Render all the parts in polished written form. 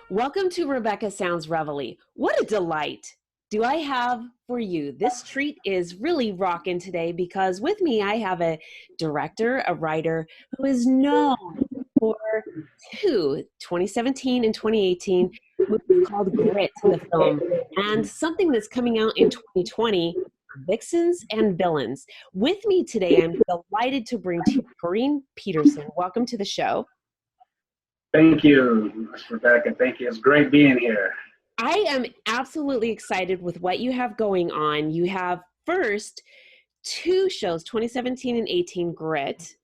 Welcome to Rebecca Sounds Reveille. What a delight do I have for you. This treat is really rocking today because with me I have a director, a writer who is known for two, 2017 and 2018, movies called Grit, the film, and something that's coming out in 2020, Vixens and Villains. With me today, I'm delighted to bring to you Taurean Peterson. Welcome to the show. Thank you, Rebecca. Thank you. It's great being here. I am absolutely excited with what you have going on. You have first two shows, 2017 and 18, Grit.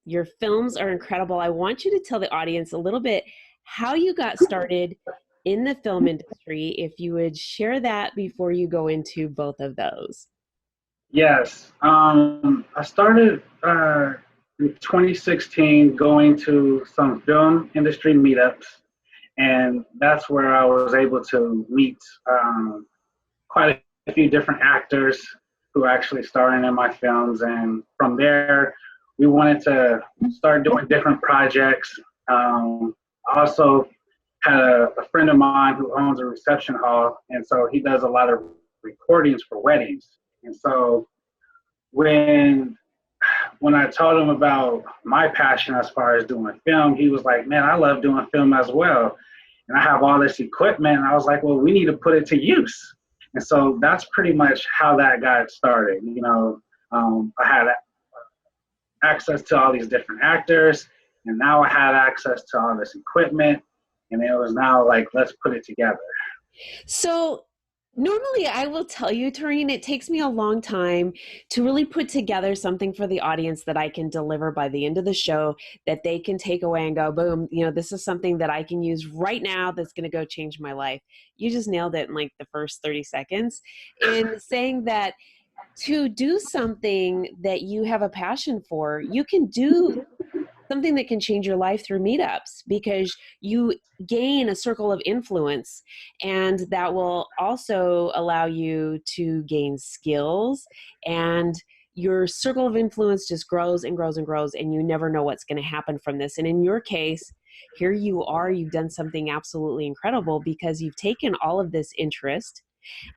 Your films are incredible. I want you to tell the audience a little bit how you got started in the film industry, if you would share that before you go into both of those. Yes. I started in 2016 going to some film industry meetups, and that's where I was able to meet quite a few different actors who are actually starring in my films. And from there, we wanted to start doing different projects. I also had a friend of mine who owns a reception hall, and so he does a lot of recordings for weddings. And so when I told him about my passion as far as doing film, he was like, man, I love doing film as well. And I have all this equipment. And I was like, well, we need to put it to use. And so that's pretty much how that got started. You know, I had access to all these different actors, and now I had access to all this equipment. And it was now like, let's put it together. So normally I will tell you, Taurean, it takes me a long time to really put together something for the audience that I can deliver by the end of the show, that they can take away and go, boom, you know, this is something that I can use right now that's going to go change my life. You just nailed it in like the first 30 seconds in saying that to do something that you have a passion for, you can do something that can change your life through meetups, because you gain a circle of influence, and that will also allow you to gain skills, and your circle of influence just grows and grows and grows, and you never know what's going to happen from this. And in your case, here you are, you've done something absolutely incredible, because you've taken all of this interest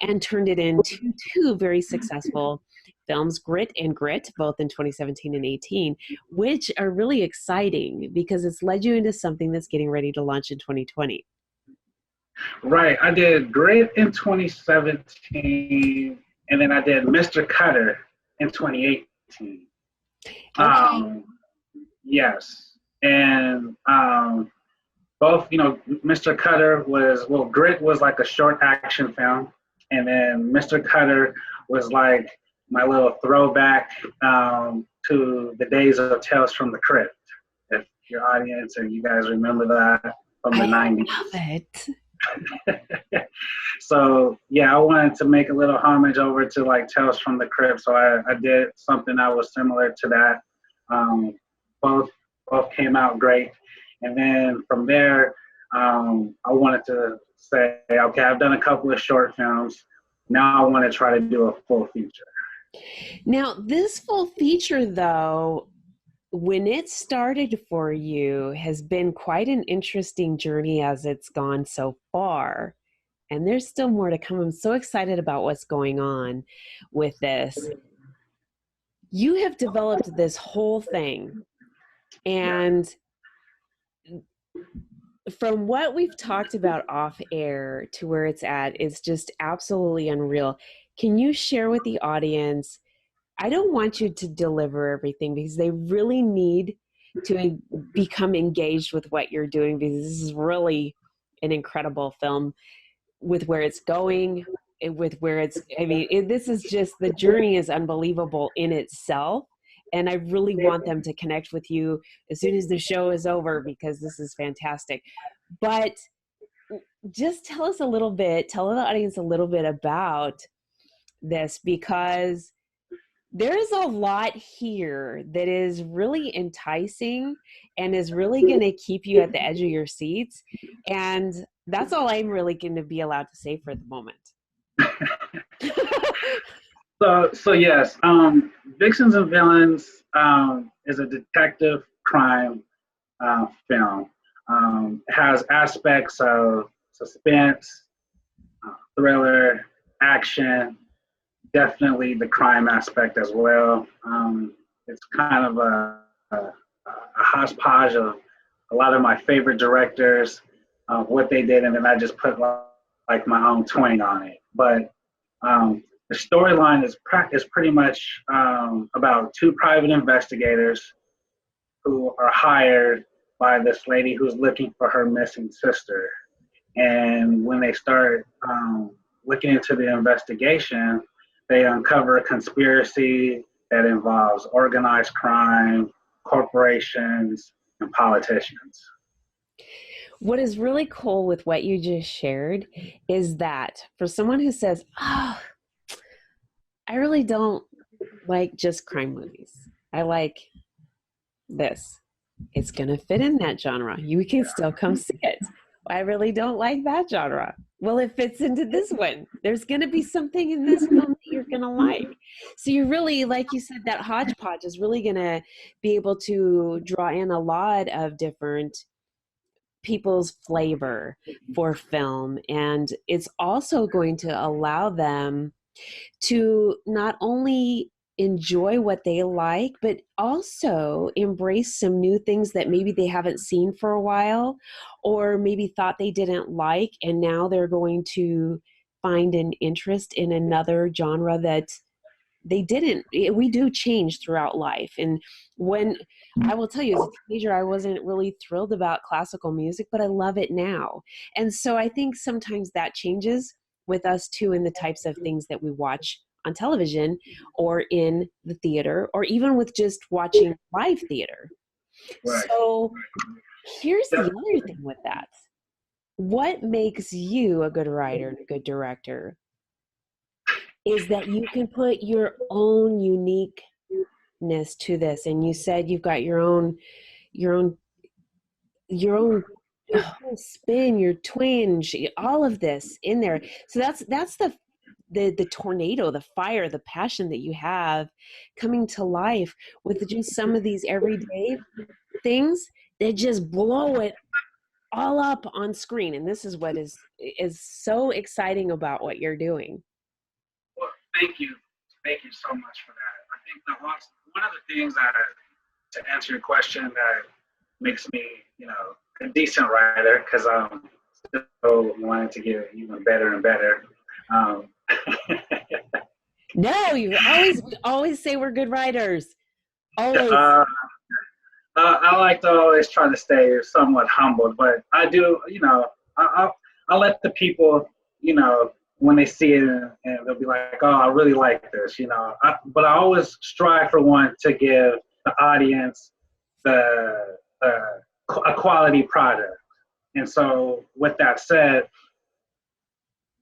and turned it into two very successful films, Grit and Grit, both in 2017 and 18, which are really exciting because it's led you into something that's getting ready to launch in 2020. Right. I did Grit in 2017, and then I did Mr.Cutter in 2018. Okay. Yes. And both, you know, Mr.Cutter was, well, Grit was like a short action film, and then Mr.Cutter was like my little throwback to the days of Tales from the Crypt. If your audience and you guys remember that from the 90s. I love it. So yeah, I wanted to make a little homage over to like Tales from the Crypt. So I did something that was similar to that. Both came out great. And then from there, I wanted to say, okay, I've done a couple of short films. Now I want to try to do a full feature. Now, this full feature, though, when it started for you, has been quite an interesting journey as it's gone so far. And there's still more to come. I'm so excited about what's going on with this. You have developed this whole thing. And from what we've talked about off air to where it's at, it's just absolutely unreal. Can you share with the audience? I don't want you to deliver everything, because they really need to become engaged with what you're doing, because this is really an incredible film with where it's going, with where it's, I mean, this is just, the journey is unbelievable in itself. And I really want them to connect with you as soon as the show is over, because this is fantastic. But just tell us a little bit, tell the audience a little bit about this, because there's a lot here that is really enticing and is really going to keep you at the edge of your seats. And that's all I'm really going to be allowed to say for the moment. So yes, Vixens and Villains is a detective crime film. It has aspects of suspense, thriller, action, definitely the crime aspect as well. It's kind of a hodgepodge of a lot of my favorite directors, what they did, and then I just put like my own twang on it. But the storyline is pretty much about two private investigators who are hired by this lady who's looking for her missing sister. And when they start looking into the investigation, they uncover a conspiracy that involves organized crime, corporations, and politicians. What is really cool with what you just shared is that for someone who says, oh, I really don't like just crime movies, I like this. It's going to fit in that genre. You can still come see it. I really don't like that genre. Well, it fits into this one. There's going to be something in this film that you're going to like. So you really, like you said, that hodgepodge is really going to be able to draw in a lot of different people's flavor for film. And it's also going to allow them to not only enjoy what they like, but also embrace some new things that maybe they haven't seen for a while, or maybe thought they didn't like, and now they're going to find an interest in another genre that they didn't. We do change throughout life. And when I will tell you, as a teenager, I wasn't really thrilled about classical music, but I love it now. And so I think sometimes that changes with us too, in the types of things that we watch on television or in the theater, or even with just watching live theater. Right. So here's the other thing with that. What makes you a good writer and a good director is that you can put your own uniqueness to this. And you said you've got your own spin, your twinge, all of this in there. So that's the tornado, the fire, the passion that you have coming to life with just some of these everyday things that just blow it all up on screen. And this is what is so exciting about what you're doing. Well, thank you so much for that. I think that one of the things that, to answer your question, that makes me, a decent writer, because I'm still wanting to get even better and better. No, we always say we're good writers. Always. I like to always try to stay somewhat humbled, but I do, I let the people, when they see it, and they'll be like, oh, I really like this, but I always strive for one to give the audience a quality product. And so with that said,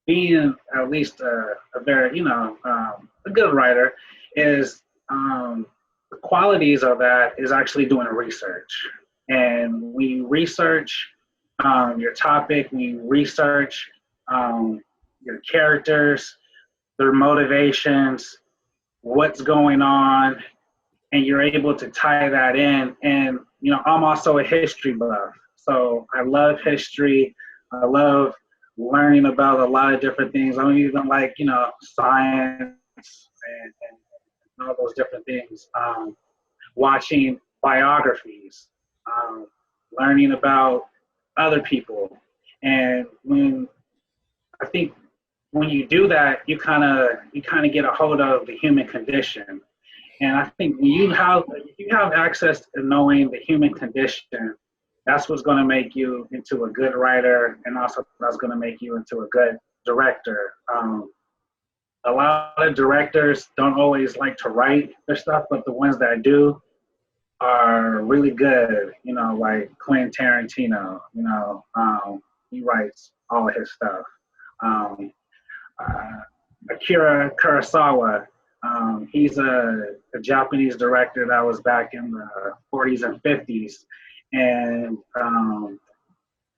being at least a very, a good writer is, the qualities of that is actually doing research. And we research your topic, we research your characters, their motivations, what's going on, and you're able to tie that in. And, I'm also a history buff. So I love history. I love learning about a lot of different things. I don't even like, science and all those different things. Watching biographies, learning about other people. And I think when you do that, you kind of get a hold of the human condition. And I think when you have access to knowing the human condition, that's what's going to make you into a good writer, and also that's going to make you into a good director. A lot of directors don't always like to write their stuff, but the ones that do are really good. Like Quentin Tarantino. He writes all of his stuff. Akira Kurosawa. He's a Japanese director that was back in the 40s and 50s, and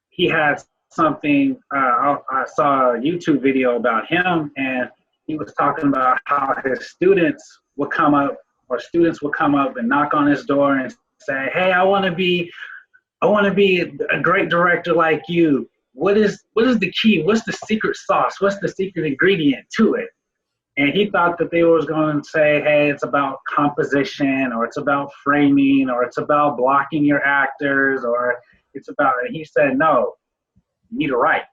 he had something. I saw a YouTube video about him, and he was talking about how his students would come up or students would come up and knock on his door and say, "Hey, I want to be a great director like you. What is the key? What's the secret sauce? What's the secret ingredient to it?" And he thought that they was going to say, "Hey, it's about composition, or it's about framing, or it's about blocking your actors, or it's about." And he said, "No, you need to write.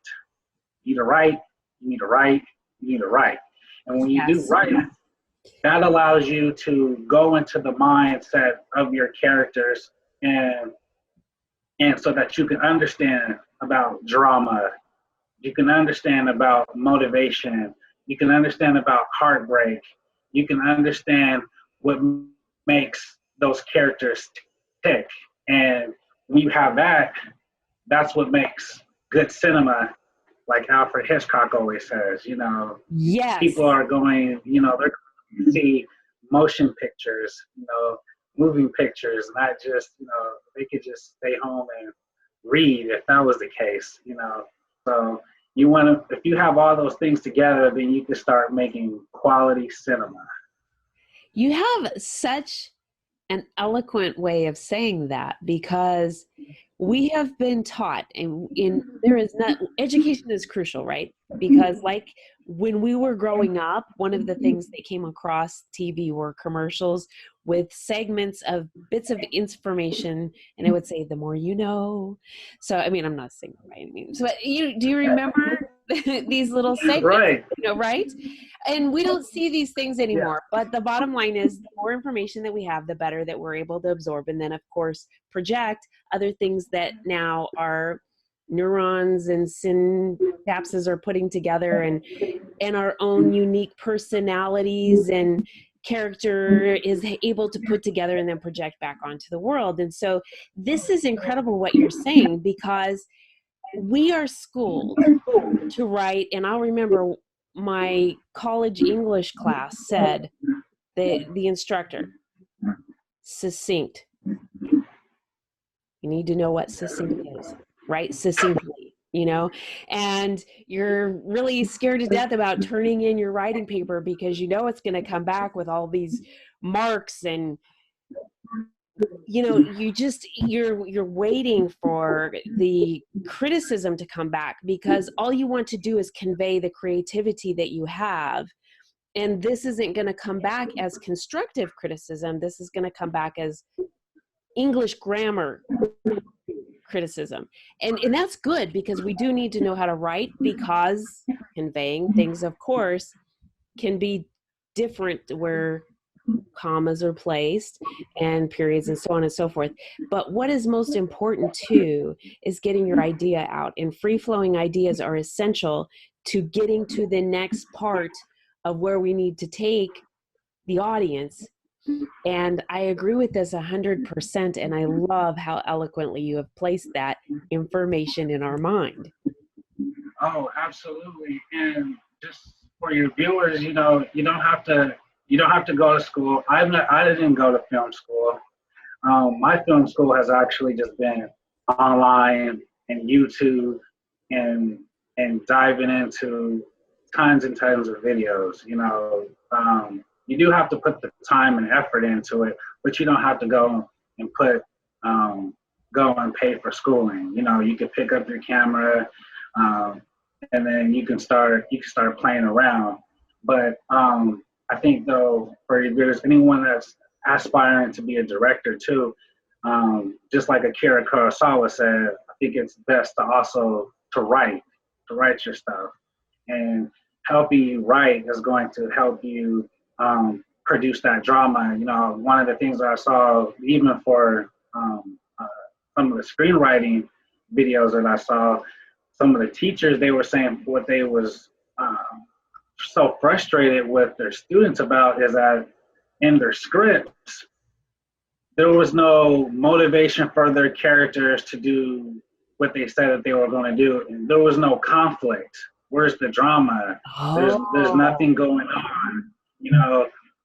You need to write. You need to write. You need to write. And when you do Yes. write, that allows you to go into the mindset of your characters, and so that you can understand about drama, you can understand about motivation, you can understand about heartbreak, you can understand what makes those characters tick. And when you have that, that's what makes good cinema, like Alfred Hitchcock always says. Yes. People are going, they're going to see motion pictures, moving pictures, not just, they could just stay home and read if that was the case. So you want to, if you have all those things together, then you can start making quality cinema. You have such an eloquent way of saying that, because we have been taught, and there is not, education is crucial, right? Because like when we were growing up, one of the things that came across TV were commercials with segments of bits of information, and I would say, the more you know. So I mean, I'm not saying that by any means, but do you remember these little segments, Right. right? And we don't see these things Yeah. anymore, but the bottom line is, the more information that we have, the better that we're able to absorb, and then of course project other things that now our neurons and synapses are putting together, and our own unique personalities and character is able to put together and then project back onto the world. And so this is incredible what you're saying, because we are schooled to write. And I'll remember my college English class said, the instructor, succinct. You need to know what succinct is, right? Succinctly, and you're really scared to death about turning in your writing paper, because it's going to come back with all these marks, and you're waiting for the criticism to come back, because all you want to do is convey the creativity that you have. And this isn't going to come back as constructive criticism. This is going to come back as English grammar criticism. And that's good, because we do need to know how to write, because conveying things, of course, can be different where commas are placed and periods and so on and so forth. But what is most important too is getting your idea out, and free-flowing ideas are essential to getting to the next part of where we need to take the audience. And I agree with this 100%. And I love how eloquently you have placed that information in our mind. Oh, absolutely. And just for your viewers, you don't have to go to school. I didn't go to film school. My film school has actually just been online and YouTube, and diving into tons and tons of videos. You do have to put the time and effort into it, but you don't have to go and go and pay for schooling. You can pick up your camera, and then you can start playing around. But I think, though, for there's anyone that's aspiring to be a director too, just like Akira Kurosawa said, I think it's best to also to write your stuff. And helping you write is going to help you produce that drama. One of the things that I saw, even for some of the screenwriting videos that I saw, some of the teachers, they were saying what they was so frustrated with their students about is that in their scripts, there was no motivation for their characters to do what they said that they were going to do. And there was no conflict. Where's the drama? There's nothing going on.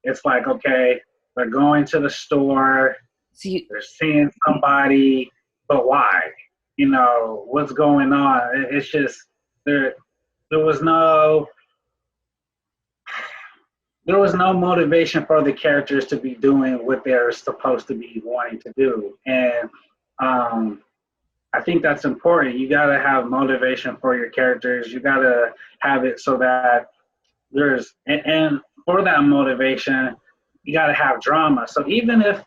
It's like, okay, they're going to the store, they're seeing somebody, but why? What's going on? It's just there was no there was no motivation for the characters to be doing what they're supposed to be wanting to do. And I think that's important. You got to have motivation for your characters. You got to have it so that and for that motivation, you got to have drama. So even if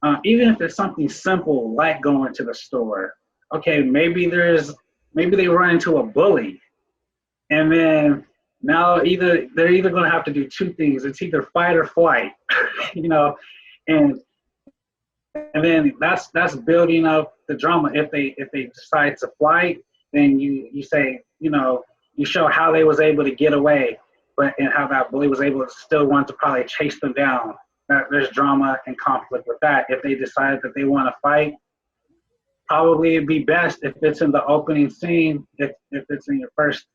it's something simple like going to the store, okay, maybe they run into a bully, and then now they're either going to have to do two things. It's either fight or flight, you know, and then that's building up the drama. If they decide to fight, then you say, you know, you show how they was able to get away, and how that bully was able to still want to probably chase them down. There's drama and conflict with that. If they decide that they want to fight, probably it'd be best if it's in the opening scene, if it's in your first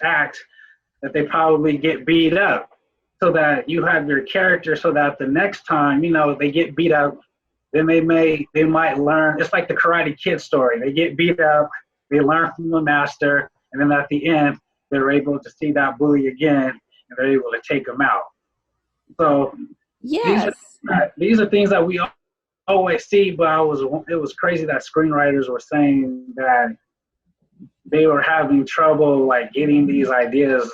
act, that they probably get beat up, so that you have your character, so that the next time, you know, they get beat up, then they might learn. It's like the Karate Kid story. They get beat up, they learn from the master, and then at the end, they're able to see that bully again, and they're able to take him out. So yes, these are things that we always see, but it was crazy that screenwriters were saying that they were having trouble like getting these ideas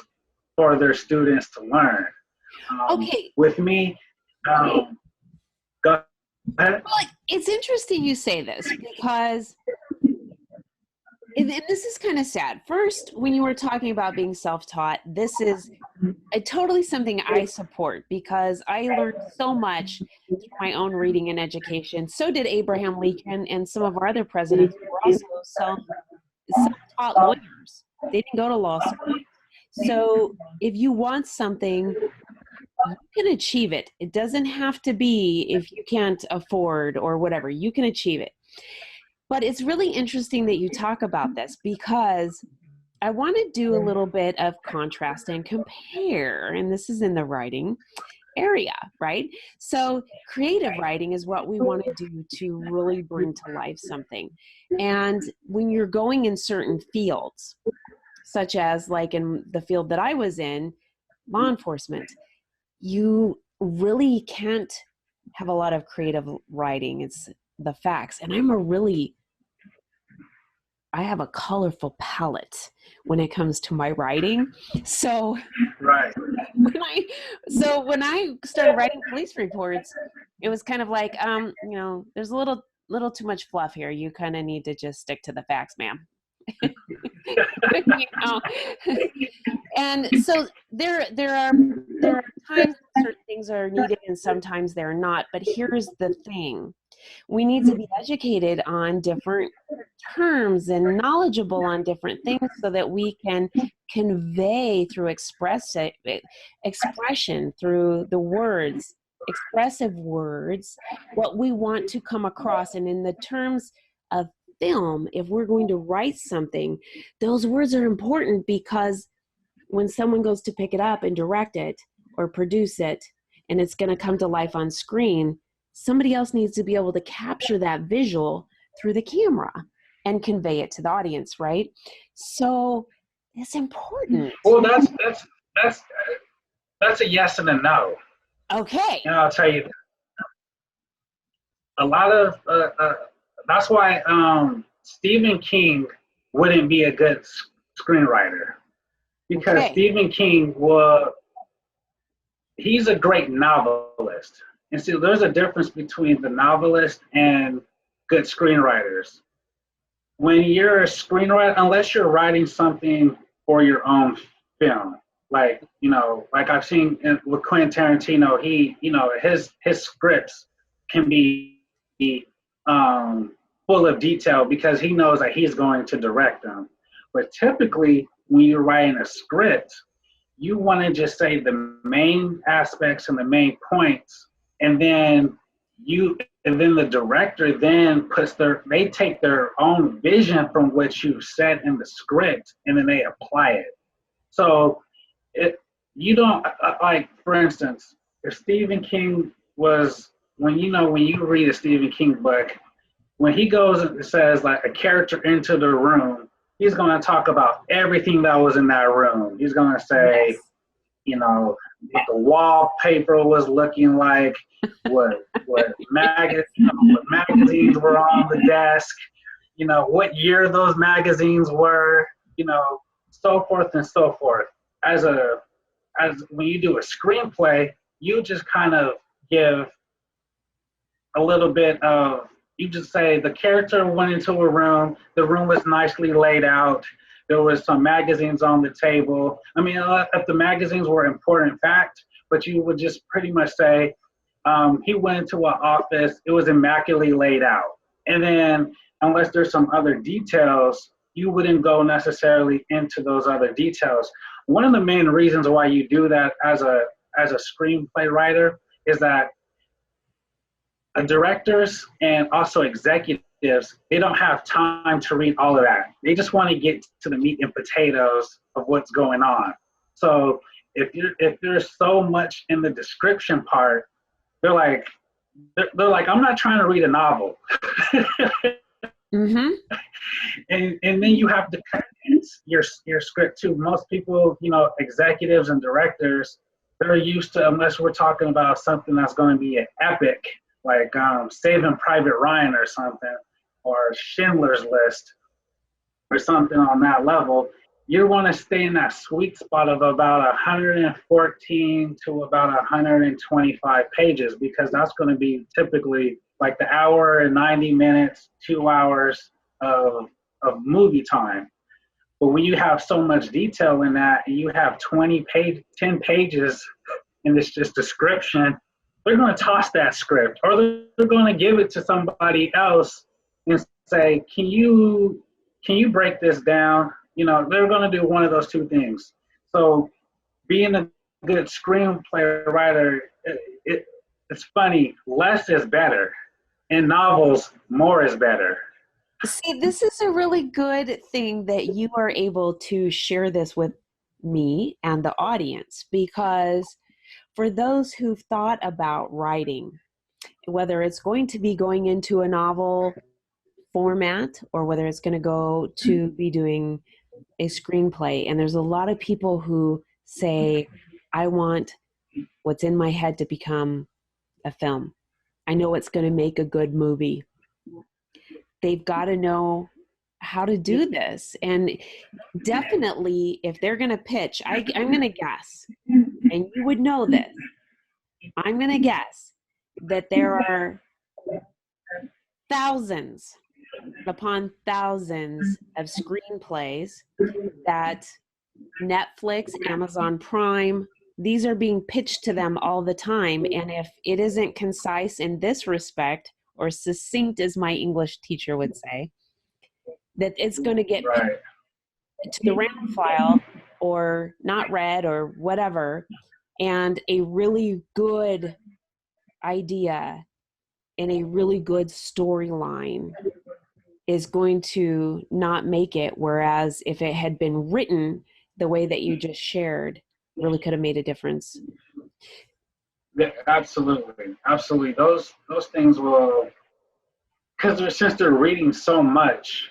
for their students to learn. Okay. With me, go ahead. Well, it's interesting you say this, because and this is kind of sad. First, when you were talking about being self-taught, this is totally something I support, because I learned so much through my own reading and education. So did Abraham Lincoln and some of our other presidents who were also self-taught lawyers. They didn't go to law school. So if you want something, you can achieve it. It doesn't have to be if you can't afford or whatever. You can achieve it. But it's really interesting that you talk about this, because I want to do a little bit of contrast and compare, and this is in the writing area, right? So creative writing is what we want to do to really bring to life something. And when you're going in certain fields, such as like in the field that I was in, law enforcement, you really can't have a lot of creative writing. It's the facts. And I have a colorful palette when it comes to my writing. So right. when I started writing police reports, it was kind of like, you know, there's a little too much fluff here. You kind of need to just stick to the facts, ma'am. You know? And so there are times certain things are needed and sometimes they're not. But here's the thing. We need to be educated on different terms and knowledgeable on different things so that we can convey through expression, through the words, expressive words, what we want to come across. And in the terms of film, if we're going to write something, those words are important, because when someone goes to pick it up and direct it or produce it, and it's going to come to life on screen, somebody else needs to be able to capture that visual through the camera and convey it to the audience, right? So it's important. Well, that's a yes and a no. Okay. And I'll tell you, a lot of that's why Stephen King wouldn't be a good screenwriter, because Stephen King he's a great novelist. And see, there's a difference between the novelist and good screenwriters. When you're a screenwriter, unless you're writing something for your own film, like, you know, like I've seen with Quentin Tarantino, his scripts can be full of detail because he knows that he's going to direct them. But typically, when you're writing a script, you want to just say the main aspects and the main points, and then the director then they take their own vision from what you've said in the script, and then they apply it. So you don't, like, for instance, if Stephen King when you read a Stephen King book, when he goes and says like a character into the room, he's going to talk about everything that was in that room. He's going to say, Yes. you know, what the wallpaper was looking like, what magazines were on the desk, you know, what year those magazines were, you know, so forth and so forth. As when you do a screenplay, you just kind of give a little bit of, you just say the character went into a room, the room was nicely laid out, there was some magazines on the table. I mean, if the magazines were important fact, but you would just pretty much say, he went into an office, it was immaculately laid out. And then unless there's some other details, you wouldn't go necessarily into those other details. One of the main reasons why you do that as a screenplay writer is that directors and also executives, they don't have time to read all of that. They just want to get to the meat and potatoes of what's going on. So if there's so much in the description part, they're like, I'm not trying to read a novel. Mm-hmm. And then you have to condense your script too. Most people, you know, executives and directors, they're used to, unless we're talking about something that's going to be an epic, like Saving Private Ryan or something, or Schindler's List or something on that level, you want to stay in that sweet spot of about 114 to about 125 pages, because that's going to be typically like the hour and 90 minutes, 2 hours of movie time. But when you have so much detail in that, and you have 10 pages in this just description, they're going to toss that script, or they're going to give it to somebody else and say, can you break this down? You know, they're going to do one of those two things. So being a good screenplay writer, it's funny, less is better. In novels, more is better. See, this is a really good thing that you are able to share this with me and the audience, because for those who've thought about writing, whether it's going to be going into a novel format or whether it's going to go to be doing a screenplay, and there's a lot of people who say, I want what's in my head to become a film. I know it's going to make a good movie. They've got to know how to do this. And definitely, if they're going to pitch, I'm going to guess, and you would know this, I'm going to guess that there are thousands upon thousands of screenplays that Netflix, Amazon Prime, these are being pitched to them all the time. And if it isn't concise in this respect, or succinct, as my English teacher would say, that it's going to get Right. to the random file or not read or whatever. And a really good idea and a really good storyline is going to not make it. Whereas if it had been written the way that you just shared, really could have made a difference. Yeah, absolutely. Those things will, because since they're reading so much,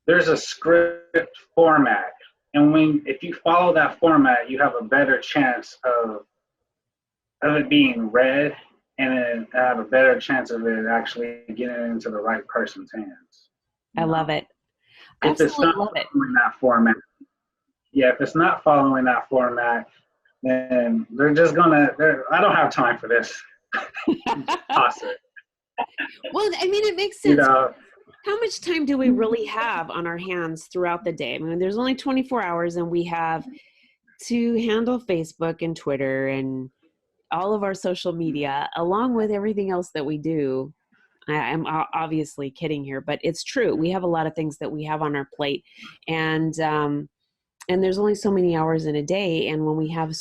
there's a script format, and if you follow that format, you have a better chance of it being read, and then have a better chance of it actually getting into the right person's hands. I love it. If it's not Absolutely love it. following that format, yeah, if it's not following that format, then they're just gonna. I don't have time for this. Toss it. Well, I mean, it makes You sense. know, How much time do we really have on our hands throughout the day? I mean, there's only 24 hours, and we have to handle Facebook and Twitter and all of our social media, along with everything else that we do. I'm obviously kidding here, but it's true. We have a lot of things that we have on our plate, and there's only so many hours in a day. And when we have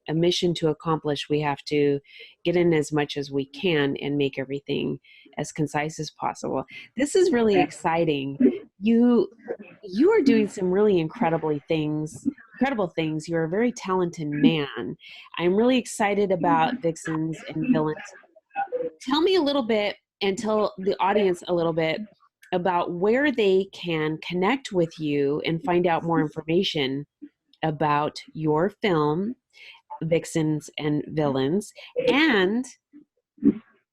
a mission to accomplish, we have to get in as much as we can and make everything as concise as possible. This is really exciting. You are doing some really incredible things. You're a very talented man. I'm really excited about Vixens and Villains. Tell me a little bit, and tell the audience a little bit about where they can connect with you and find out more information about your film, Vixens and Villains, and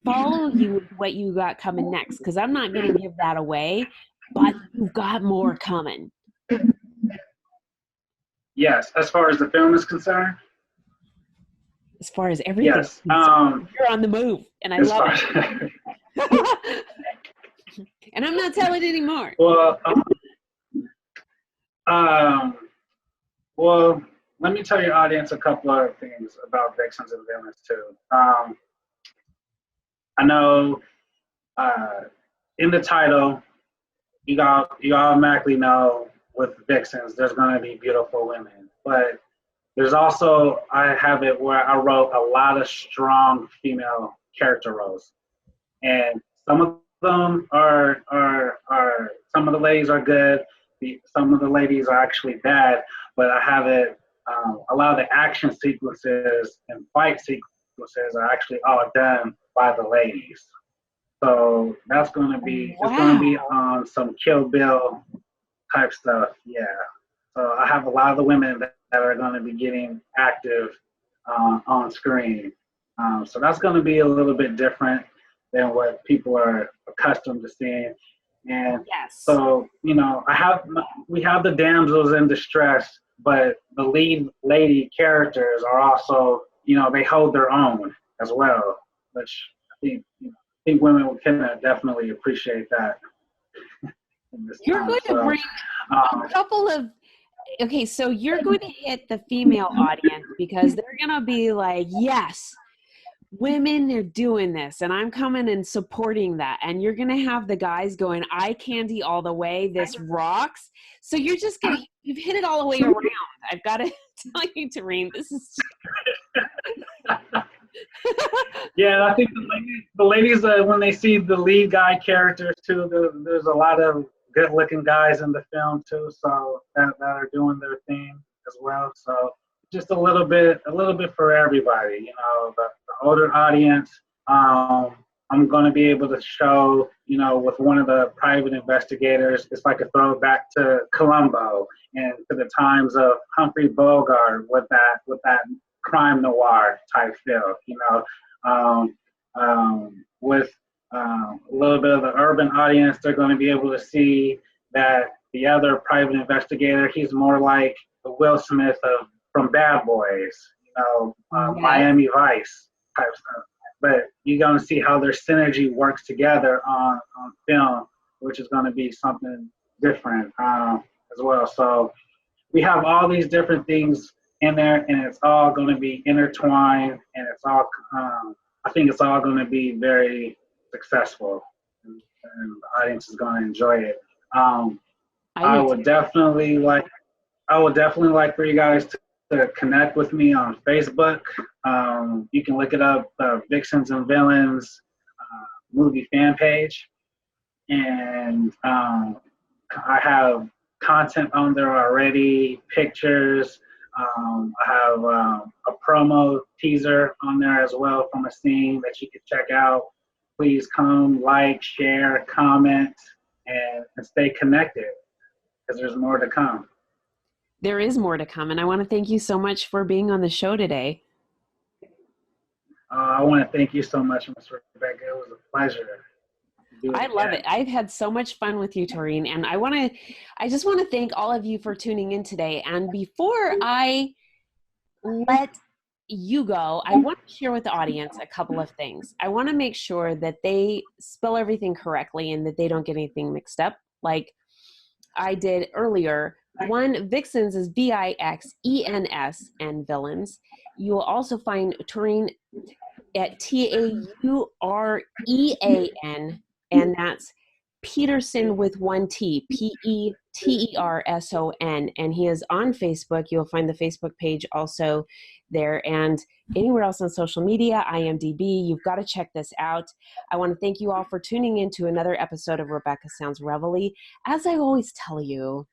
follow you with what you got coming next, because I'm not going to give that away, but you've got more coming. Yes, as far as the film is concerned. As far as everything, Yes. you're on the move, and I love it. And I'm not telling anymore. Well, well, let me tell your audience a couple other things about Vixens and Villains too. I know in the title, you automatically know with Vixens, there's going to be beautiful women, but there's also, I have it where I wrote a lot of strong female character roles, and some of them are some of the ladies are good, some of the ladies are actually bad, but I have it. A lot of the action sequences and fight sequences are actually all done by the ladies. So that's going to be, it's going to be on some Kill Bill type stuff. Yeah. So I have a lot of the women that are going to be getting active on screen. So that's going to be a little bit different than what people are accustomed to seeing. And so, you know, we have the damsels in distress, but the lead lady characters are also, you know, they hold their own as well, which I think women can definitely appreciate that. You're going to bring a couple of, okay, so you're going to hit the female audience because they're going to be like, yes, women are doing this, and I'm coming and supporting that. And you're going to have the guys going, eye candy all the way, this rocks. So you're just going to, you've hit it all the way around. I've got to tell you, Taurean, this is yeah, I think the ladies when they see the lead guy characters too, there's a lot of good-looking guys in the film too, so that are doing their thing as well. So just a little bit for everybody, you know, the older audience. I'm going to be able to show, you know, with one of the private investigators, it's like a throwback to Columbo and to the times of Humphrey Bogart with that crime noir type feel, you know. With a little bit of the urban audience, they're going to be able to see that the other private investigator, he's more like the Will Smith from Bad Boys, you know, Miami Vice type stuff. But you're going to see how their synergy works together on film, which is going to be something different as well. So we have all these different things in there, and it's all going to be intertwined, and it's all, I think it's all going to be very successful, and the audience is going to enjoy it. I would definitely like for you guys to connect with me on Facebook. You can look it up, Vixens and Villains movie fan page, and I have content on there already, pictures. I have a promo teaser on there as well from a scene that you can check out. Please come, like, share, comment, and stay connected, because there's more to come. There is more to come, and I want to thank you so much for being on the show today. I want to thank you so much, Ms. Rebecca. It was a pleasure. I love it. I've had so much fun with you, Taurean, and I just want to thank all of you for tuning in today. And before I let you go, I want to share with the audience a couple of things. I want to make sure that they spell everything correctly and that they don't get anything mixed up, like I did earlier. One, Vixens is Vixens and Villains. You will also find Taurean at Taurean, and that's Peterson with one T, Peterson, and he is on Facebook. You'll find the Facebook page also there, and anywhere else on social media, IMDb. You've got to check this out. I want to thank you all for tuning in to another episode of Rebecca Sounds Reveille. As I always tell you,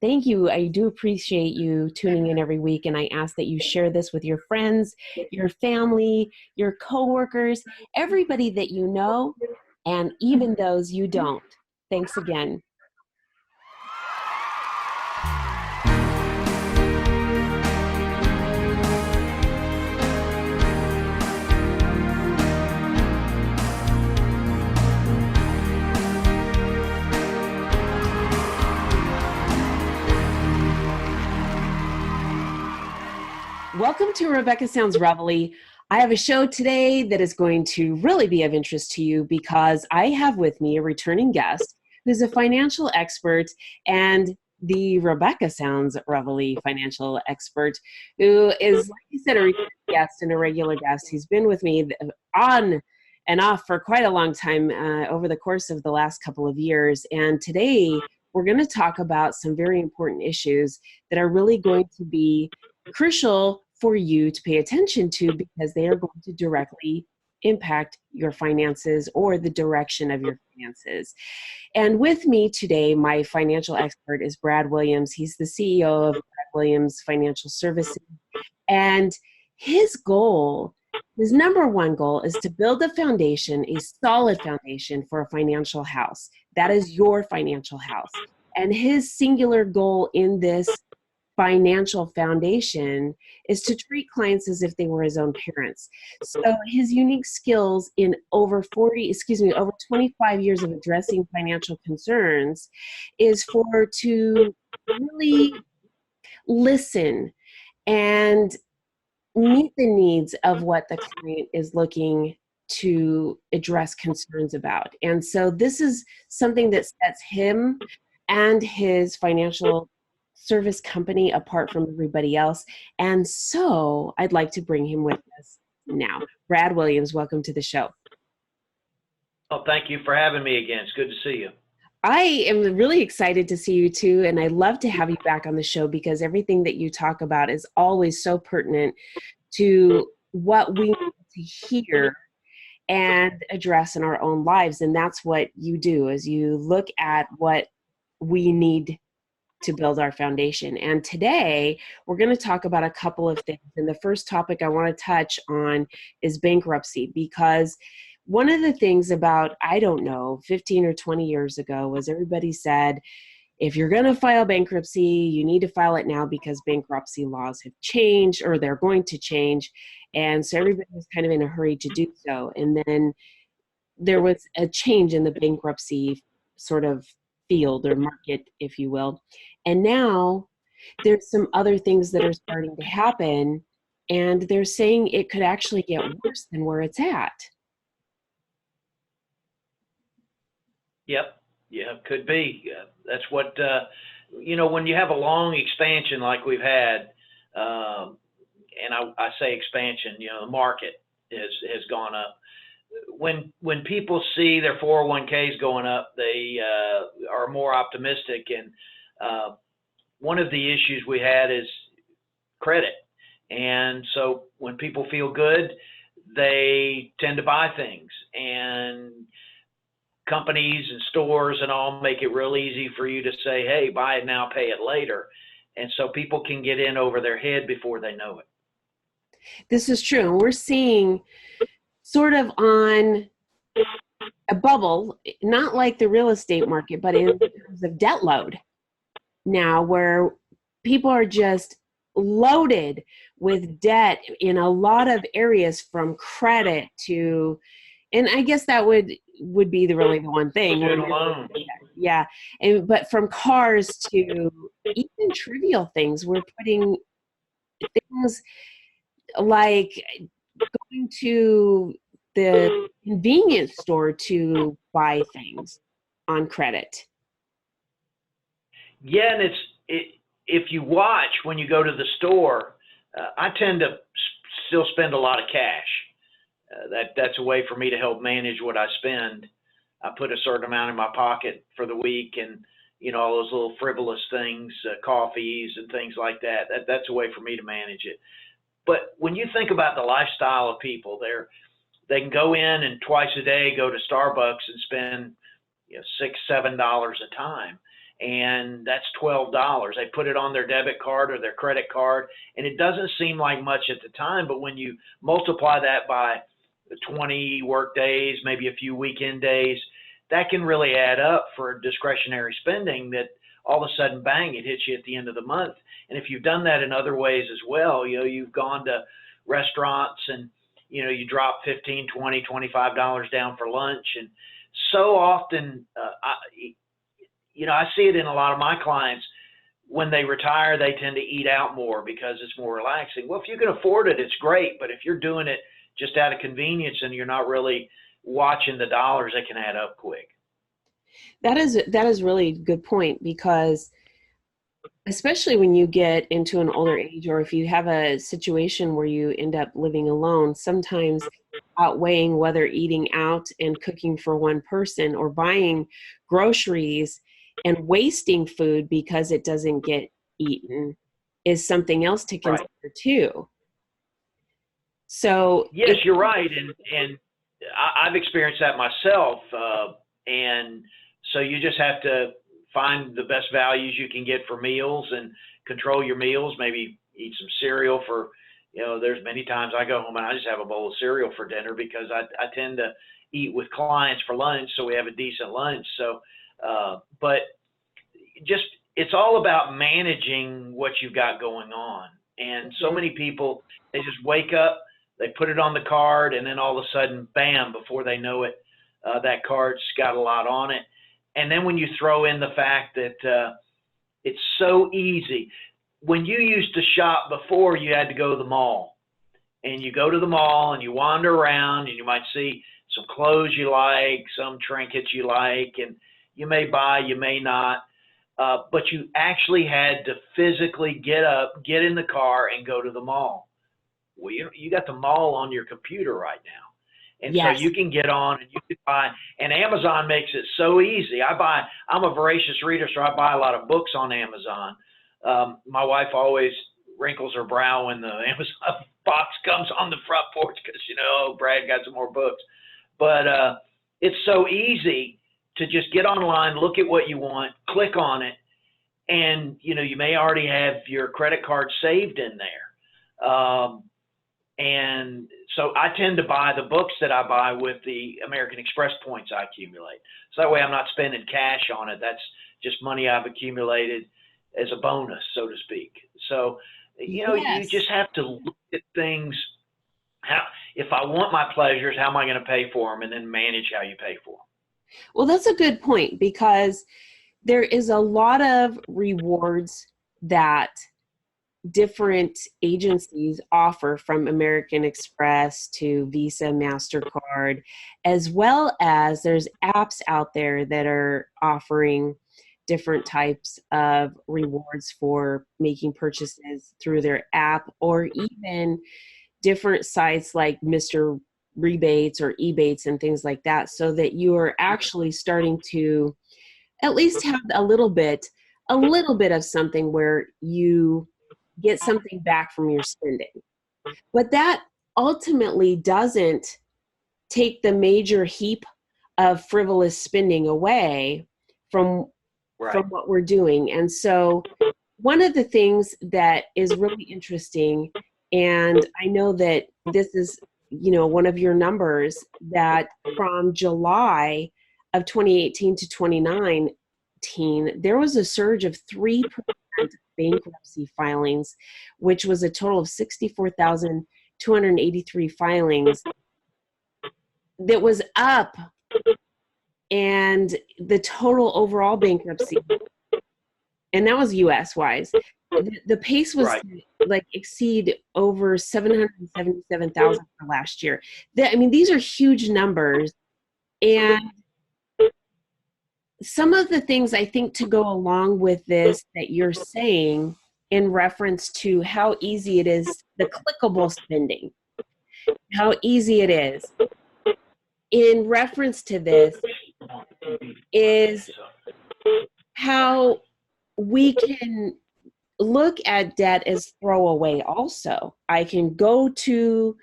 thank you. I do appreciate you tuning in every week, and I ask that you share this with your friends, your family, your coworkers, everybody that you know, and even those you don't. Thanks again. Welcome to Rebecca Sounds Reveille. I have a show today that is going to really be of interest to you because I have with me a returning guest who's a financial expert and the Rebecca Sounds Reveille financial expert who is, like you said, a returning guest and a regular guest. He's been with me on and off for quite a long time over the course of the last couple of years. And today we're going to talk about some very important issues that are really going to be crucial for you to pay attention to because they are going to directly impact your finances or the direction of your finances. And with me today, my financial expert is Brad Williams. He's the CEO of Brad Williams Financial Services. And his goal, his number one goal, is to build a foundation, a solid foundation for a financial house. That is your financial house. And his singular goal in this financial foundation is to treat clients as if they were his own parents. So his unique skills in over 25 years of addressing financial concerns is to really listen and meet the needs of what the client is looking to address concerns about. And so this is something that sets him and his financial service company apart from everybody else. And so I'd like to bring him with us now. Brad Williams, welcome to the show. Oh, thank you for having me again. It's good to see you. I am really excited to see you too, and I love to have you back on the show because everything that you talk about is always so pertinent to what we need to hear and address in our own lives. And that's what you do, is you look at what we need to build our foundation. And today we're going to talk about a couple of things. And the first topic I want to touch on is bankruptcy, because one of the things about, 15 or 20 years ago was everybody said, if you're going to file bankruptcy, you need to file it now because bankruptcy laws have changed or they're going to change. And so everybody was kind of in a hurry to do so. And then there was a change in the bankruptcy sort of field or market, if you will. And now there's some other things that are starting to happen, and they're saying it could actually get worse than where it's at. Yep. Yeah, could be. That's what, when you have a long expansion like we've had, and I say expansion, the market has gone up. When people see their 401ks going up, they are more optimistic. And one of the issues we had is credit. And so when people feel good, they tend to buy things. And companies and stores and all make it real easy for you to say, hey, buy it now, pay it later. And so people can get in over their head before they know it. This is true. And we're seeing sort of on a bubble, not like the real estate market, but in terms of debt load now, where people are just loaded with debt in a lot of areas, from credit to, and I guess that would be really the one thing. Yeah. But from cars to even trivial things, we're putting things like going to the convenience store to buy things on credit. Yeah, and if you watch when you go to the store, I tend to still spend a lot of cash. That's a way for me to help manage what I spend. I put a certain amount in my pocket for the week, and all those little frivolous things, coffees and things like that. That's a way for me to manage it. But when you think about the lifestyle of people, they can go in and twice a day go to Starbucks and spend $6-7 a time, and that's $12. They put it on their debit card or their credit card, and it doesn't seem like much at the time, but when you multiply that by 20 work days, maybe a few weekend days, that can really add up for discretionary spending that all of a sudden, bang, it hits you at the end of the month. And if you've done that in other ways as well, you've gone to restaurants and, you drop $15, $20, $25 down for lunch. And so often, I see it in a lot of my clients. When they retire, they tend to eat out more because it's more relaxing. Well, if you can afford it, it's great. But if you're doing it just out of convenience and you're not really watching the dollars, it can add up quick. That is really a good point, because especially when you get into an older age, or if you have a situation where you end up living alone, sometimes outweighing whether eating out and cooking for one person or buying groceries and wasting food because it doesn't get eaten is something else to consider too. So yes, you're right, and I've experienced that myself, and so you just have to find the best values you can get for meals and control your meals. Maybe eat some cereal for, there's many times I go home and I just have a bowl of cereal for dinner because I tend to eat with clients for lunch, so we have a decent lunch. So, but it's all about managing what you've got going on. And so many people, they just wake up, they put it on the card, and then all of a sudden, bam, before they know it, that card's got a lot on it. And then when you throw in the fact that it's so easy. When you used to shop before, you had to go to the mall. And you go to the mall and you wander around and you might see some clothes you like, some trinkets you like, and you may buy, you may not. But you actually had to physically get up, get in the car, and go to the mall. Well, you got the mall on your computer right now. And yes. So you can get on and you can buy, and Amazon makes it so easy. I'm a voracious reader, so I buy a lot of books on Amazon. My wife always wrinkles her brow when the Amazon box comes on the front porch because, Brad got some more books. But it's so easy to just get online, look at what you want, click on it, and, you may already have your credit card saved in there. And so I tend to buy the books that I buy with the American Express points I accumulate. So that way I'm not spending cash on it. That's just money I've accumulated as a bonus, so to speak. So, Yes. you just have to look at things. If I want my pleasures, how am I going to pay for them? And then manage how you pay for them. Well, that's a good point, because there is a lot of rewards that different agencies offer, from American Express to Visa, MasterCard, as well as there's apps out there that are offering different types of rewards for making purchases through their app, or even different sites like Mr. Rebates or Ebates and things like that, so that you are actually starting to at least have a little bit of something where you get something back from your spending. But that ultimately doesn't take the major heap of frivolous spending away from what we're doing. And so one of the things that is really interesting, and I know that this is, one of your numbers, that from July of 2018 to 2019, there was a surge of 3% bankruptcy filings, which was a total of 64,283 filings. That was up, and the total overall bankruptcy, and that was US wise, the pace was exceed over 777,000 for last year. These are huge numbers. And some of the things I think to go along with this that you're saying in reference to how easy it is, the clickable spending, how easy it is in reference to this, is how we can look at debt as throwaway also. I can go to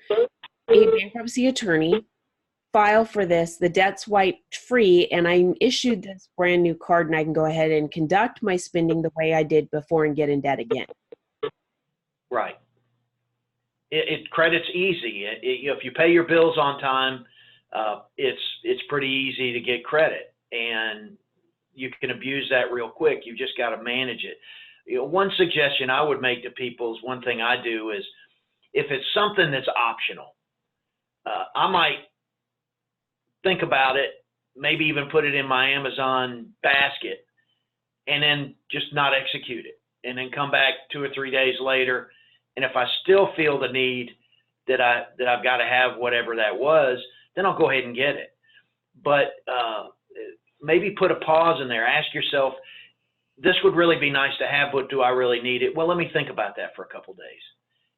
a bankruptcy attorney, file for this, the debt's wiped free, and I'm issued this brand new card, and I can go ahead and conduct my spending the way I did before and get in debt again. Right. Credit's easy. If you pay your bills on time, it's pretty easy to get credit. and you can abuse that real quick. You just got to manage it. One suggestion I would make to people is, one thing I do is, if it's something that's optional, I might think about it, maybe even put it in my Amazon basket, and then just not execute it, and then come back 2 or 3 days later. And if I still feel the need that I've got to have whatever that was, then I'll go ahead and get it. But maybe put a pause in there. Ask yourself, this would really be nice to have, but do I really need it? Well, let me think about that for a couple days.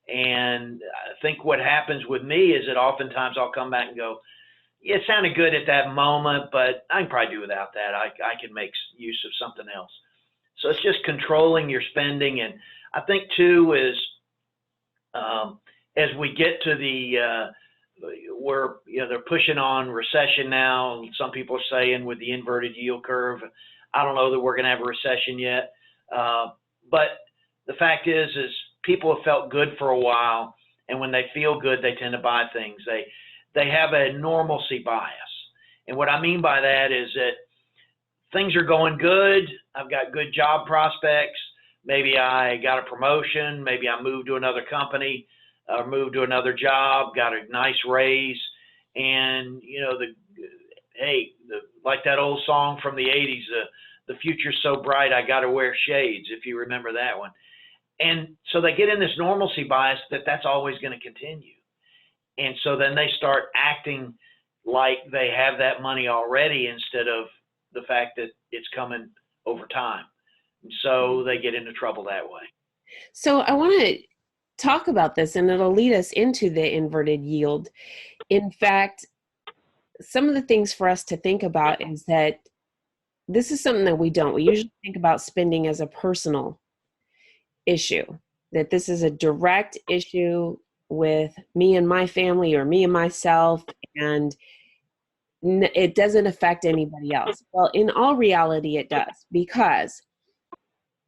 And I think what happens with me is that oftentimes I'll come back and go, yeah, it sounded good at that moment, but I can probably do without that. I can make use of something else. So it's just controlling your spending. And I think too is, as we get to the where they're pushing on recession now, some people are saying with the inverted yield curve, I don't know that we're going to have a recession yet. But the fact is people have felt good for a while, and when they feel good, they tend to buy things. They have a normalcy bias. And what I mean by that is that things are going good. I've got good job prospects. Maybe I got a promotion. Maybe I moved to another company, or moved to another job, got a nice raise. And, like that old song from the 80s, the future's so bright, I got to wear shades, if you remember that one. And so they get in this normalcy bias that's always going to continue. And so then they start acting like they have that money already, instead of the fact that it's coming over time. And so they get into trouble that way. So I want to talk about this, and it'll lead us into the inverted yield. In fact, some of the things for us to think about is that this is something that we don't. We usually think about spending as a personal issue, that this is a direct issue with me and my family, or me and myself, and it doesn't affect anybody else. Well, in all reality, it does, because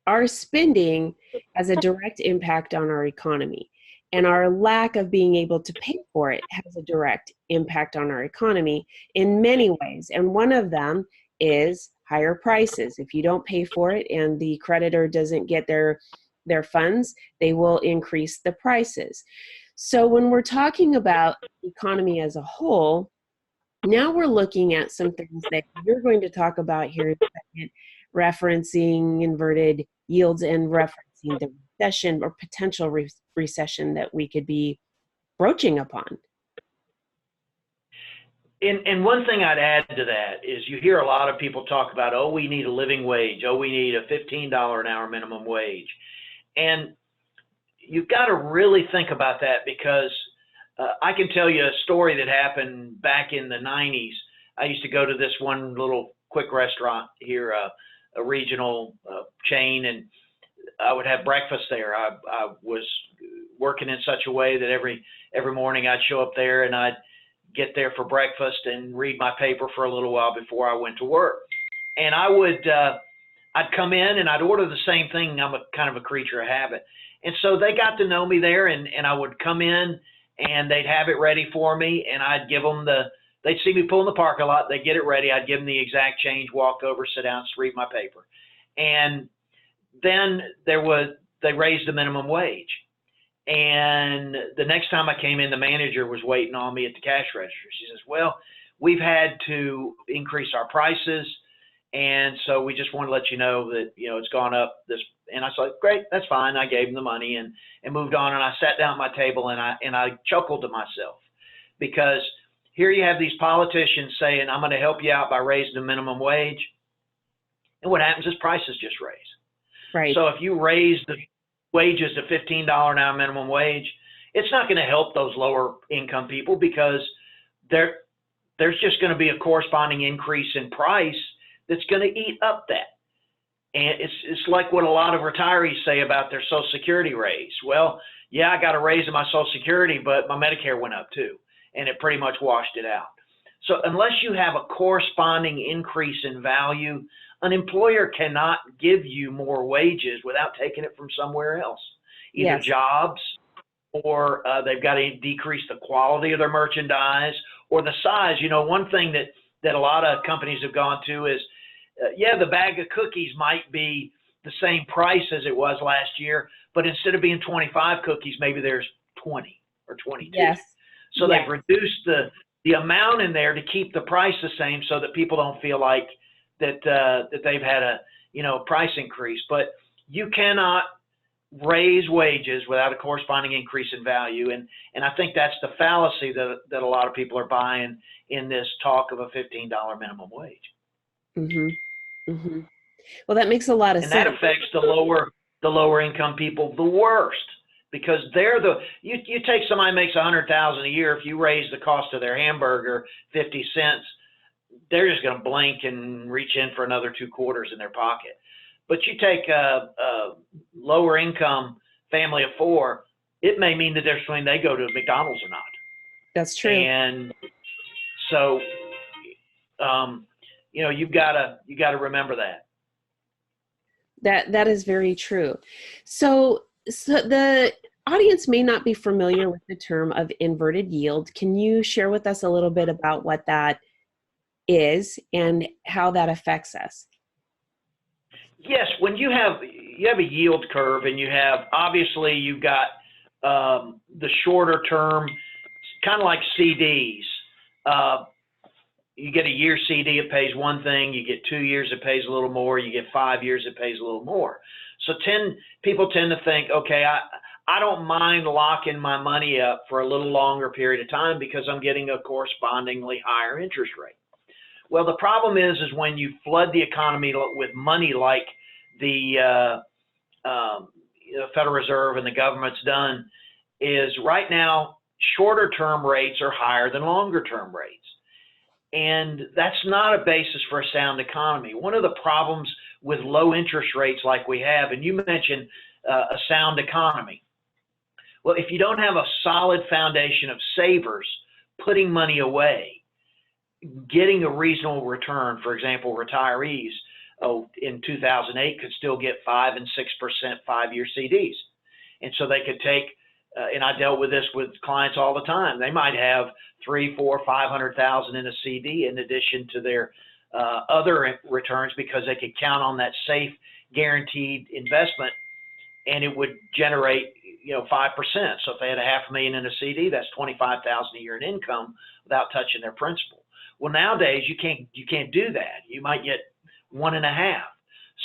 our spending has a direct impact on our economy, and our lack of being able to pay for it has a direct impact on our economy in many ways. And one of them is higher prices. If you don't pay for it and the creditor doesn't get their funds, they will increase the prices. So when we're talking about the economy as a whole, now we're looking at some things that you're going to talk about here in a second, referencing inverted yields and referencing the recession or potential recession that we could be broaching upon. And one thing I'd add to that is, you hear a lot of people talk about, oh, we need a living wage. Oh, we need a $15 an hour minimum wage. And you've got to really think about that, because I can tell you a story that happened back in the 90s. I used to go to this one little quick restaurant here, a regional chain, and I would have breakfast there. I was working in such a way that every morning I'd show up there, and I'd get there for breakfast and read my paper for a little while before I went to work. And I'd come in and I'd order the same thing. I'm a kind of a creature of habit. And so they got to know me there, and I would come in and they'd have it ready for me, and I'd give them they'd see me pull in the parking lot, they'd get it ready, I'd give them the exact change, walk over, sit down, read my paper. And then they raised the minimum wage. And the next time I came in, the manager was waiting on me at the cash register. She says, well, we've had to increase our prices, and so we just want to let you know that, it's gone up this. And I said, great, that's fine. I gave him the money and moved on. And I sat down at my table and I chuckled to myself, because here you have these politicians saying, I'm going to help you out by raising the minimum wage. And what happens is prices just raise. Right. So if you raise the wages to $15 an hour minimum wage, it's not going to help those lower income people, because there's just going to be a corresponding increase in price that's going to eat up that. And it's like what a lot of retirees say about their Social Security raise. Well, yeah, I got a raise in my Social Security, but my Medicare went up too, and it pretty much washed it out. So unless you have a corresponding increase in value, an employer cannot give you more wages without taking it from somewhere else, either Yes. jobs, or they've got to decrease the quality of their merchandise or the size. One thing that that a lot of companies have gone to is, yeah, the bag of cookies might be the same price as it was last year, but instead of being 25 cookies, maybe there's 20 or 22. Yes. So Yes. they've reduced the amount in there to keep the price the same so that people don't feel like that they've had a price increase. But you cannot raise wages without a corresponding increase in value, and I think that's the fallacy that a lot of people are buying in this talk of a $15 minimum wage. Mm-hmm. Mm-hmm. Well, that makes a lot of And sense. that affects the lower income people the worst, because they're you take somebody who makes $100,000 a year, if you raise the cost of their hamburger 50 cents, they're just going to blink and reach in for another 2 quarters in their pocket. But you take a lower income family of 4, it may mean the difference between they go to McDonald's or not. That's true. And so, you've got to remember that. That is very true. So the audience may not be familiar with the term of inverted yield. Can you share with us a little bit about what that is and how that affects us? Yes, when you have a yield curve, and obviously you've got the shorter term, kind of like CDs. You get a year CD, it pays one thing. You get 2 years, it pays a little more. You get 5 years, it pays a little more. So people tend to think, okay, I don't mind locking my money up for a little longer period of time because I'm getting a correspondingly higher interest rate. Well, the problem is when you flood the economy with money like the Federal Reserve and the government's done, is right now shorter term rates are higher than longer term rates. And that's not a basis for a sound economy. One of the problems with low interest rates like we have, and you mentioned a sound economy. Well, if you don't have a solid foundation of savers putting money away, getting a reasonable return, for example, retirees in 2008 could still get 5 and 6% 5-year CDs. And so they could take, and I dealt with this with clients all the time. They might have 300,000, 400,000, 500,000 in a CD in addition to their other returns, because they could count on that safe, guaranteed investment, and it would generate 5%. So if they had $500,000 in a CD, that's $25,000 a year in income without touching their principal. Well, nowadays you can't do that. You might get 1.5.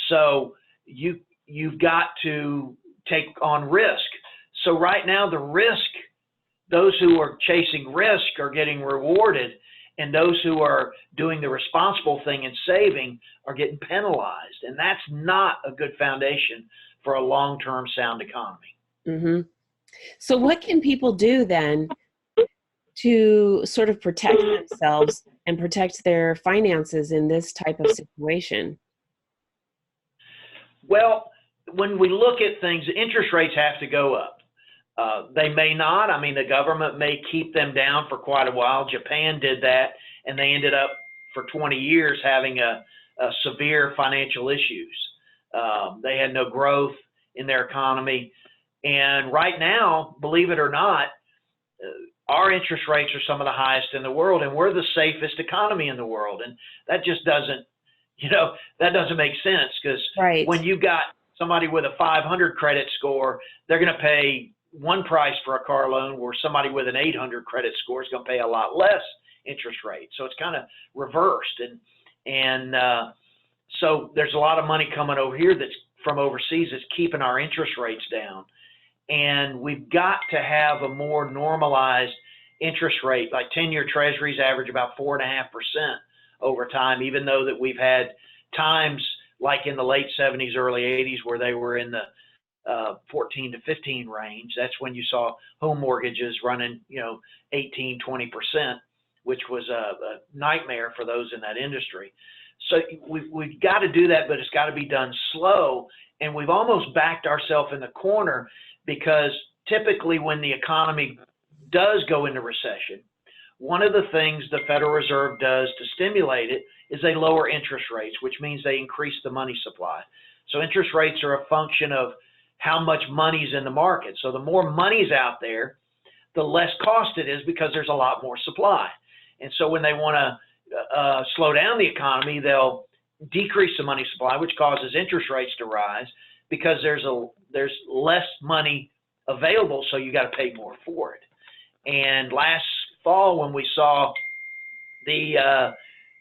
So you've got to take on risk. So right now the risk, those who are chasing risk are getting rewarded, and those who are doing the responsible thing and saving are getting penalized. And that's not a good foundation for a long-term sound economy. Mm-hmm. So what can people do then to sort of protect themselves and protect their finances in this type of situation? Well, when we look at things, interest rates have to go up. They may not. I mean, the government may keep them down for quite a while. Japan did that, and they ended up for 20 years having a severe financial issues. They had no growth in their economy. And right now, believe it or not, our interest rates are some of the highest in the world, and we're the safest economy in the world. And that just doesn't, that doesn't make sense, because right. When you've got somebody with a 500 credit score, they're going to pay one price for a car loan, where somebody with an 800 credit score is going to pay a lot less interest rate. So it's kind of reversed. And so there's a lot of money coming over here that's from overseas that's keeping our interest rates down. And we've got to have a more normalized interest rate, like 10-year treasuries average about 4.5% over time, even though that we've had times like in the late 70s, early 80s, where they were in the 14 to 15 range. That's when you saw home mortgages running, 18, 20%, which was a nightmare for those in that industry. So we've got to do that, but it's got to be done slow. And we've almost backed ourselves in the corner, because typically when the economy does go into recession, one of the things the Federal Reserve does to stimulate it is they lower interest rates, which means they increase the money supply. So interest rates are a function of how much money's in the market. So the more money's out there, the less cost it is, because there's a lot more supply. And so when they want to slow down the economy, they'll decrease the money supply, which causes interest rates to rise because there's less money available, so you got to pay more for it. And last fall, when we saw the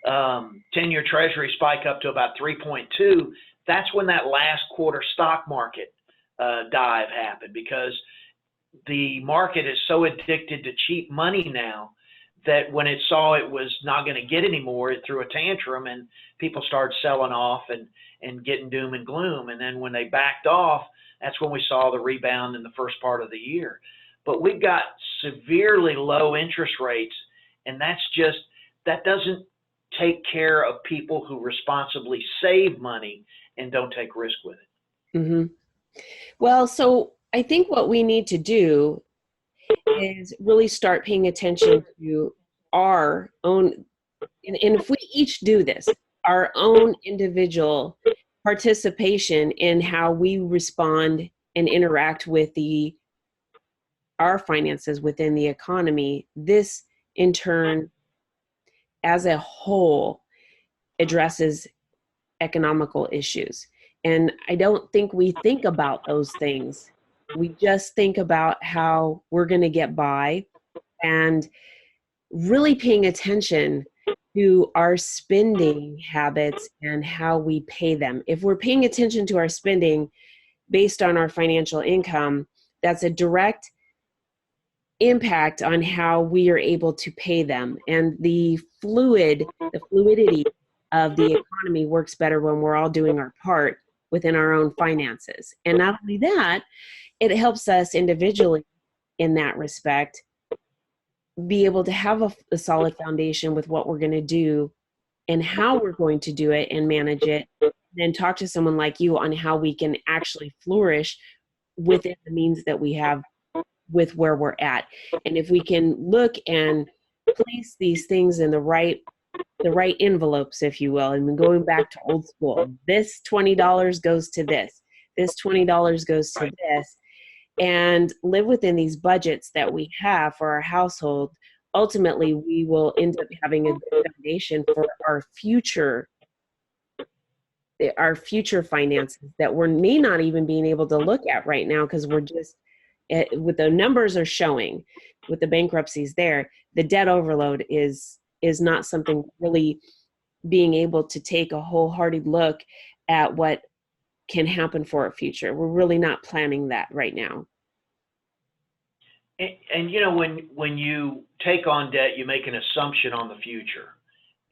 10-year Treasury spike up to about 3.2, that's when that last quarter stock market dive happened, because the market is so addicted to cheap money now that when it saw it was not going to get any more, it threw a tantrum and people started selling off and getting doom and gloom. And then when they backed off, that's when we saw the rebound in the first part of the year. But we've got severely low interest rates, and that doesn't take care of people who responsibly save money and don't take risk with it. Mm-hmm. Well, so I think what we need to do is really start paying attention to our own, and if we each do this, our own individual participation in how we respond and interact with our finances within the economy, this in turn, as a whole, addresses economical issues. And I don't think we think about those things. We just think about how we're going to get by, and really paying attention to our spending habits and how we pay them. If we're paying attention to our spending based on our financial income, that's a direct impact on how we are able to pay them. And the fluidity of the economy works better when we're all doing our part within our own finances. And not only that, it helps us individually in that respect be able to have a solid foundation with what we're going to do and how we're going to do it and manage it, then talk to someone like you on how we can actually flourish within the means that we have with where we're at. And if we can look and place these things in the right envelopes, if you will, and going back to old school, this $20 goes to this $20 goes to this, and live within these budgets that we have for our household, ultimately we will end up having a good foundation for our future finances that we may not even being able to look at right now, because we're just with the numbers are showing with the bankruptcies there, the debt overload is not something really being able to take a wholehearted look at what can happen for our future. We're really not planning that right now. And you know, when you take on debt, you make an assumption on the future,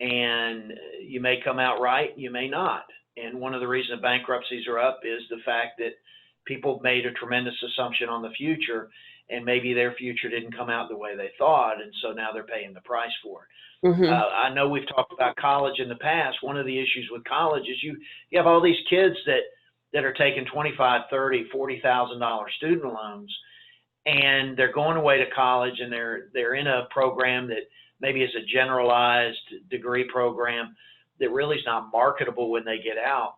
and you may come out right, you may not. And one of the reasons bankruptcies are up is the fact that people made a tremendous assumption on the future, and maybe their future didn't come out the way they thought, and so now they're paying the price for it. Mm-hmm. I know we've talked about college in the past. One of the issues with college is you have all these kids that are taking $25,000, $30,000, $40,000 student loans, and they're going away to college, and they're in a program that maybe is a generalized degree program that really is not marketable when they get out.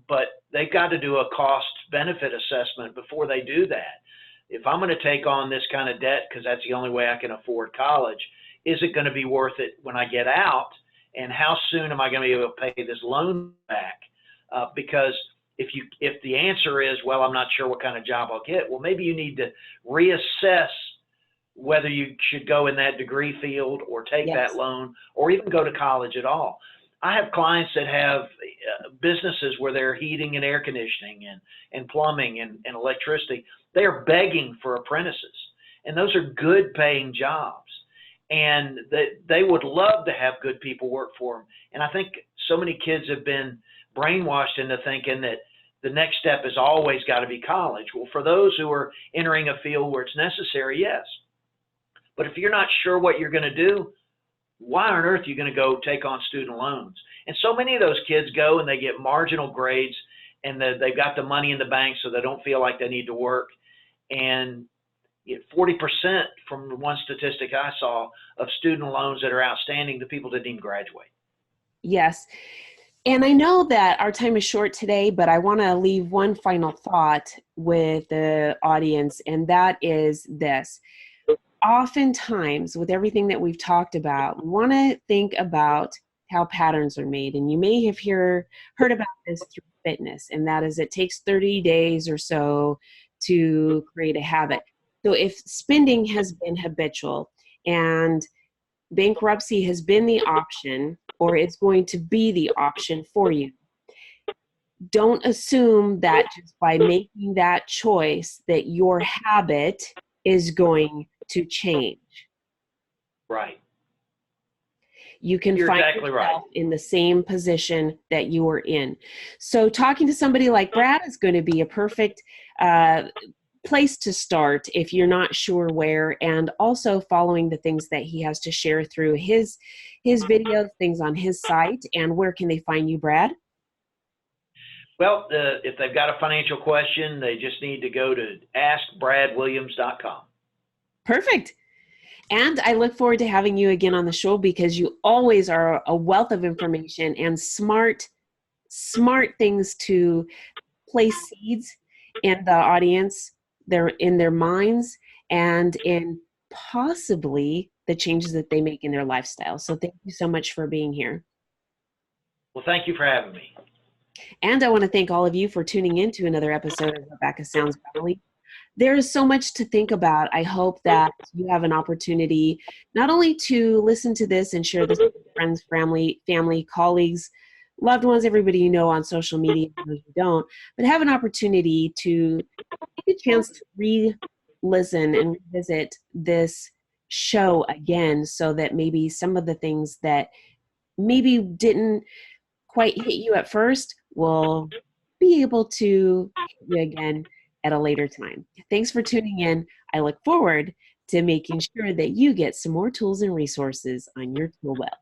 But they've got to do a cost-benefit assessment before they do that. If I'm going to take on this kind of debt because that's the only way I can afford college, is it going to be worth it when I get out? And how soon am I going to be able to pay this loan back? Because if the answer is, well, I'm not sure what kind of job I'll get, well, maybe you need to reassess whether you should go in that degree field or take Yes. that loan or even go to college at all. I have clients that have businesses where they're heating and air conditioning and plumbing and electricity. They are begging for apprentices, and those are good paying jobs. And they would love to have good people work for them. And I think so many kids have been brainwashed into thinking that the next step has always got to be college. Well, for those who are entering a field where it's necessary, yes. But if you're not sure what you're going to do, why on earth are you going to go take on student loans? And so many of those kids go and they get marginal grades, and they've got the money in the bank so they don't feel like they need to work. And 40% from one statistic I saw of student loans that are outstanding, the people didn't even graduate. Yes. And I know that our time is short today, but I want to leave one final thought with the audience, and that is this. oftentimes with everything that we've talked about, we want to think about how patterns are made. And you may have heard about this through fitness, and that is it takes 30 days or so to create a habit. So if spending has been habitual and bankruptcy has been the option, or it's going to be the option for you, don't assume that just by making that choice that your habit is going to change. Right. You can You're find exactly yourself right. in the same position that you were in. So talking to somebody like Brad is going to be a perfect place to start if you're not sure where, and also following the things that he has to share through his videos, things on his site. And where can they find you, Brad? Well, if they've got a financial question, they just need to go to askbradwilliams.com. Perfect. And I look forward to having you again on the show, because you always are a wealth of information and smart things to place seeds in the audience, in their minds, and in possibly the changes that they make in their lifestyle. So thank you so much for being here. Well, thank you for having me. And I want to thank all of you for tuning in to another episode of Rebecca Sounds Family. There is so much to think about. I hope that you have an opportunity not only to listen to this and share this with friends, family, colleagues, loved ones, everybody you know on social media, those you don't, but have an opportunity to take a chance to re-listen and revisit this show again, so that maybe some of the things that maybe didn't quite hit you at first will be able to hit you again at a later time. Thanks for tuning in. I look forward to making sure that you get some more tools and resources on your tool belt.